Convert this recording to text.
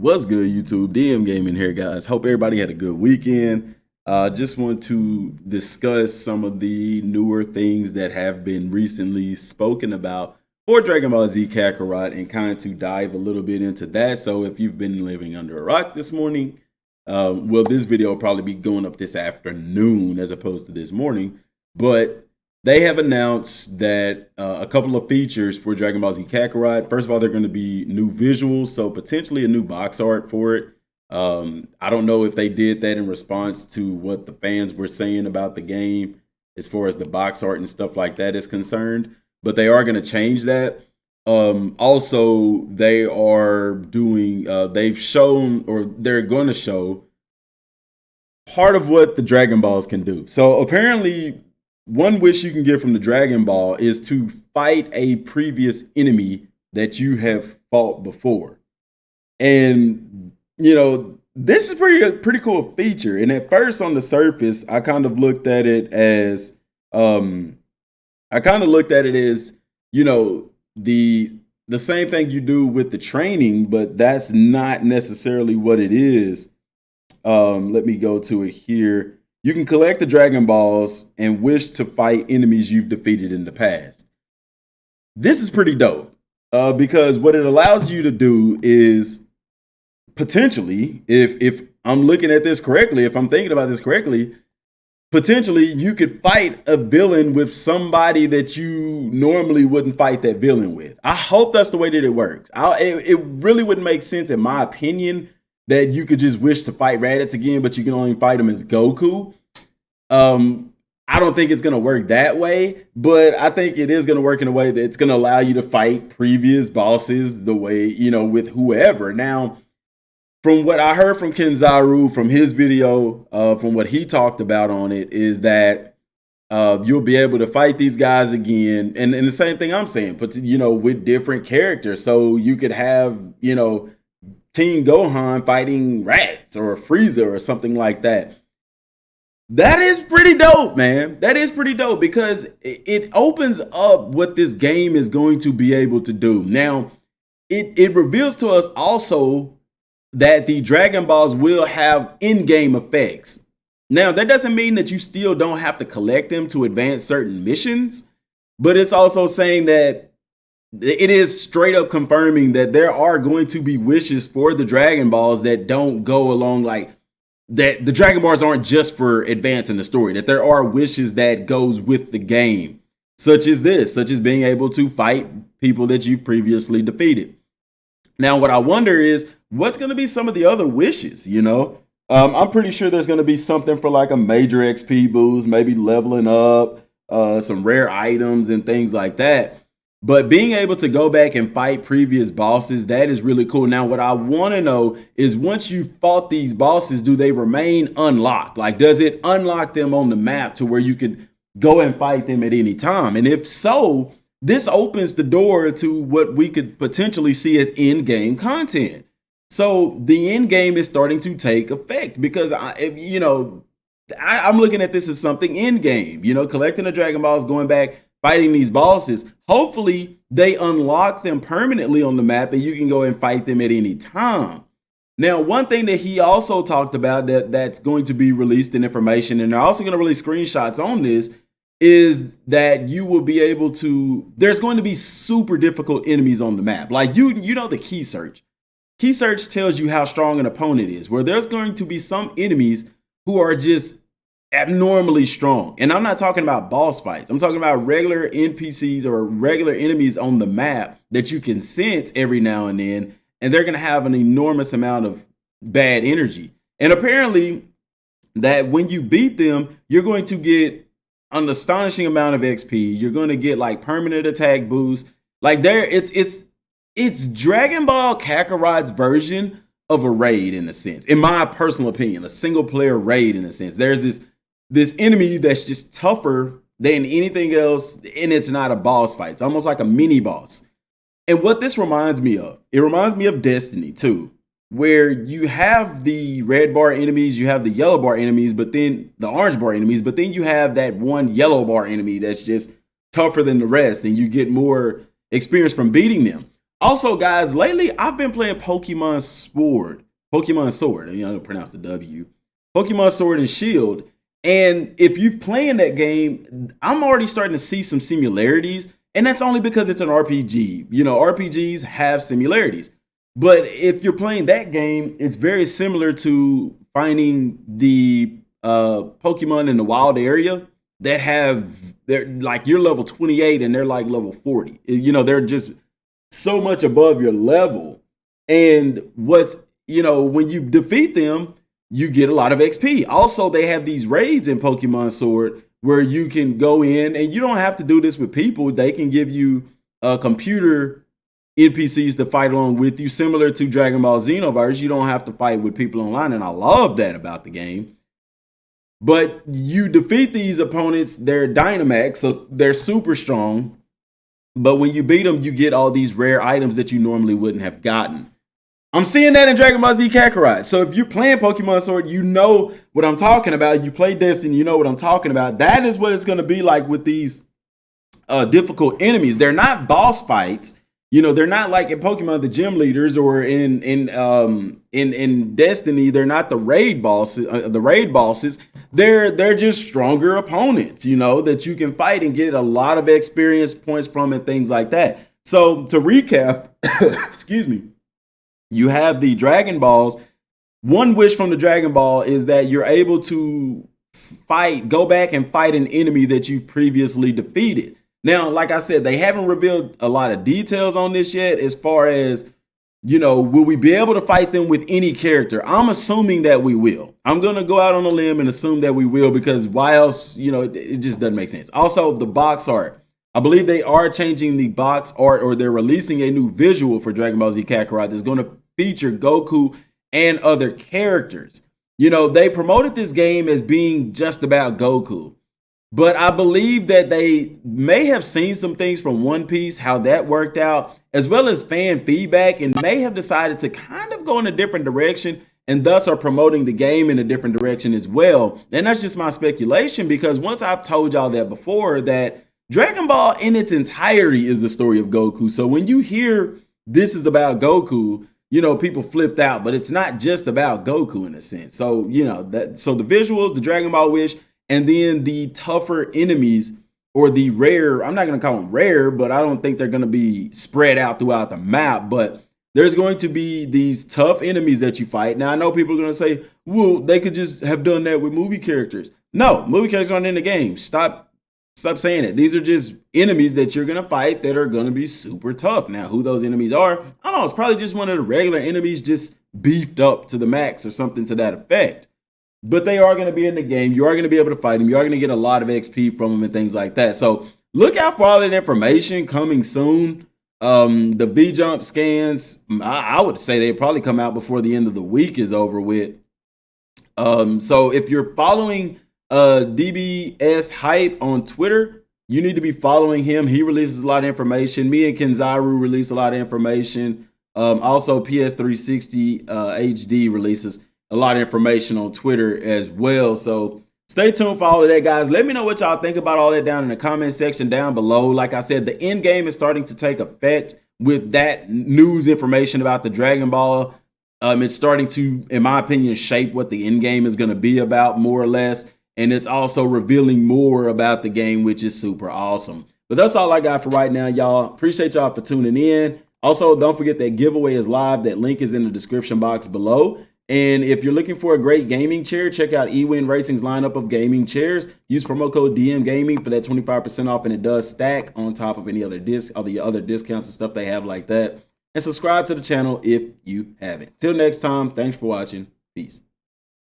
What's good, YouTube? Dmgaming here, guys. Hope everybody had a good weekend. Just want to discuss some of the newer things that have been recently spoken about for Dragon Ball Z Kakarot and kind of to dive a little bit into that. So if you've been living under a rock this morning, this video will probably be going up this afternoon as opposed to this morning. But they have announced that a couple of features for Dragon Ball Z Kakarot. First of all, they're going to be new visuals, so potentially a new box art for it. I don't know if they did that in response to what the fans were saying about the game as far as the box art and stuff like that is concerned, but they are going to change that. Also, they are doing, they've shown, or they're going to show part of what the Dragon Balls can do. So apparently, one wish you can get from the Dragon Ball is to fight a previous enemy that you have fought before. And, you know, this is pretty cool feature. And at first on the surface, I kind of looked at it as, you know, the same thing you do with the training, but that's not necessarily what it is. Let me go to it here. You can collect the Dragon Balls and wish to fight enemies you've defeated in the past. This is pretty dope because what it allows you to do is potentially, if I'm looking at this correctly, if I'm thinking about this correctly, potentially you could fight a villain with somebody that you normally wouldn't fight that villain with. I hope that's the way that it works. It really wouldn't make sense, in my opinion, that you could just wish to fight Raditz again, but you can only fight him as Goku. I don't think it's going to work that way, but I think it is going to work in a way that it's going to allow you to fight previous bosses the way, you know, with whoever. Now, from what I heard from Kenzaru, from his video, from what he talked about on it, is that you'll be able to fight these guys again. And the same thing I'm saying, but, you know, with different characters. So you could have, you know, Team Gohan fighting Raditz or Frieza or something like that. That is pretty dope, man. That is pretty dope because it opens up what this game is going to be able to do. Now, it reveals to us also that the Dragon Balls will have in-game effects. Now, that doesn't mean that you still don't have to collect them to advance certain missions, but it's also saying that it is straight up confirming that there are going to be wishes for the Dragon Balls that don't go along, like that the Dragon Balls aren't just for advancing the story, that there are wishes that goes with the game, such as this, such as being able to fight people that you've previously defeated. Now, what I wonder is what's going to be some of the other wishes, you know? I'm pretty sure there's going to be something for like a major XP boost, maybe leveling up, some rare items and things like that. But being able to go back and fight previous bosses, that is really cool. Now, what I want to know is once you fought these bosses, do they remain unlocked? Like, does it unlock them on the map to where you could go and fight them at any time? And if so, this opens the door to what we could potentially see as in-game content. So the in-game is starting to take effect because, I'm looking at this as something in-game, you know, collecting the Dragon Balls, going back, fighting these bosses. Hopefully they unlock them permanently on the map and you can go and fight them at any time. Now, one thing that he also talked about that's going to be released in information, and they're also going to release screenshots on this, is that you will be able to, there's going to be super difficult enemies on the map. Like, you know, the key search. Key search tells you how strong an opponent is, where there's going to be some enemies who are just abnormally strong. And I'm not talking about boss fights. I'm talking about regular NPCs or regular enemies on the map that you can sense every now and then, and they're going to have an enormous amount of bad energy. And apparently that when you beat them, you're going to get an astonishing amount of XP. You're going to get like permanent attack boost. Like it's Dragon Ball Kakarot's version of a raid in a sense. In my personal opinion, a single player raid in a sense. There's this enemy that's just tougher than anything else, and it's not a boss fight. It's almost like a mini boss. And what this reminds me of, it reminds me of Destiny 2, where you have the red bar enemies, you have the yellow bar enemies, but then the orange bar enemies, but then you have that one yellow bar enemy that's just tougher than the rest, and you get more experience from beating them. Also, guys, lately I've been playing Pokemon Sword. Pokemon Sword. I don't pronounce the W. Pokemon Sword and Shield. And if you're playing that game, I'm already starting to see some similarities. And that's only because it's an RPG. You know, RPGs have similarities. But if you're playing that game, it's very similar to finding the Pokemon in the wild area that they're like, you're level 28 and they're like level 40. You know, they're just so much above your level. And when you defeat them, you get a lot of XP. Also, they have these raids in Pokemon Sword where you can go in, and you don't have to do this with people. They can give you computer NPCs to fight along with you, similar to Dragon Ball Xenoverse. You don't have to fight with people online, and I love that about the game. But you defeat these opponents, they're Dynamax, so they're super strong. But when you beat them, you get all these rare items that you normally wouldn't have gotten. I'm seeing that in Dragon Ball Z Kakarot. So if you're playing Pokemon Sword, you know what I'm talking about. You play Destiny, you know what I'm talking about. That is what it's going to be like with these difficult enemies. They're not boss fights. You know, they're not like in Pokemon the gym leaders, or in Destiny, they're not the raid bosses. They're just stronger opponents, you know, that you can fight and get a lot of experience points from and things like that. So to recap, excuse me, you have the Dragon Balls. One wish from the Dragon Ball is that you're able to go back and fight an enemy that you've previously defeated. Now, like I said, they haven't revealed a lot of details on this yet as far as, you know, will we be able to fight them with any character? I'm assuming that we will. I'm going to go out on a limb and assume that we will, because why else, you know, it just doesn't make sense. Also, the box art. I believe they are changing the box art, or they're releasing a new visual for Dragon Ball Z Kakarot that's going to feature Goku and other characters. You know, they promoted this game as being just about Goku. But I believe that they may have seen some things from One Piece, how that worked out, as well as fan feedback, and may have decided to kind of go in a different direction, and thus are promoting the game in a different direction as well. And that's just my speculation, because once I've told y'all that before, that Dragon Ball in its entirety is the story of Goku. So when you hear this is about Goku, you know, people flipped out, but it's not just about Goku in a sense. So, you know, so the visuals, the Dragon Ball Wish, and then the tougher enemies, or the rare, I'm not going to call them rare, but I don't think they're going to be spread out throughout the map. But there's going to be these tough enemies that you fight. Now, I know people are going to say, well, they could just have done that with movie characters. No, movie characters aren't in the game. Stop saying it. These are just enemies that you're going to fight that are going to be super tough. Now, who those enemies are, I don't know. It's probably just one of the regular enemies just beefed up to the max or something to that effect. But they are going to be in the game. You are going to be able to fight them. You are going to get a lot of XP from them and things like that. So look out for all that information coming soon. The V-Jump scans, I would say they probably come out before the end of the week is over with. So if you're following DBS Hype on Twitter, you need to be following him. He releases a lot of information. Me and Kenzaru release a lot of information. Also, PS360 HD releases a lot of information on Twitter as well. So stay tuned for all of that, guys. Let me know what y'all think about all that down in the comment section down below. Like I said, the end game is starting to take effect with that news information about the Dragon Ball. It's starting to, in my opinion, shape what the end game is going to be about, more or less. And it's also revealing more about the game, which is super awesome. But that's all I got for right now, y'all. Appreciate y'all for tuning in. Also, don't forget that giveaway is live. That link is in the description box below. And if you're looking for a great gaming chair, check out eWin Racing's lineup of gaming chairs. Use promo code DMGaming for that 25% off, and it does stack on top of any other other discounts and stuff they have like that. And subscribe to the channel if you haven't. Till next time, thanks for watching. Peace.